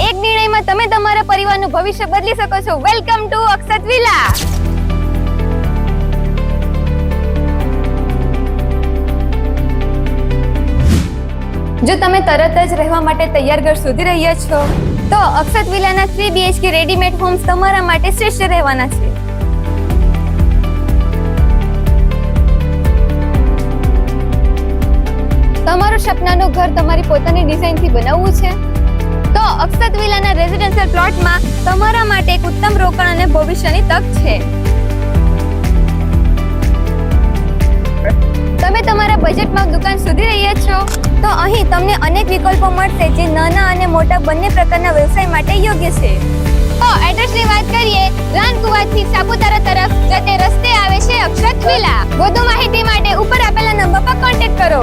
એક નિર્ણયમાં તમે તમારા પરિવારનું ભવિષ્ય બદલી શકો છો. Welcome to Akshat villa. જો તમે તરત જ રહેવા માટે તૈયાર ઘર શોધી રહ્યા છો તો અક્ષત વિલાના 3 BHK રેડીમેડ હોમ્સ તમારા માટે શ્રેષ્ઠ રહેવાના છે. તમારું સપનાનું ઘર તમારી પોતાની ડિઝાઇનથી બનાવવું છે તો અક્ષત વિલાના રેઝિડેન્શિયલ પ્લોટમાં તમારા માટે એક ઉત્તમ રોકાણ અને ભવિષ્યની તક છે. તમે તમારા બજેટમાં દુકાન શોધી રહ્યા છો તો અહીં તમને અનેક વિકલ્પો મળશે જે નાના અને મોટા બંને પ્રકારના વ્યવસાય માટે યોગ્ય છે. તો એડ્રેસની વાત કરીએ, રાનકુવાથી સાપુતારા તરફ જતે રસ્તે આવે છે અક્ષત વિલા. વધુ માહિતી માટે ઉપર આપેલા નંબર પર કોન્ટેક્ટ કરો.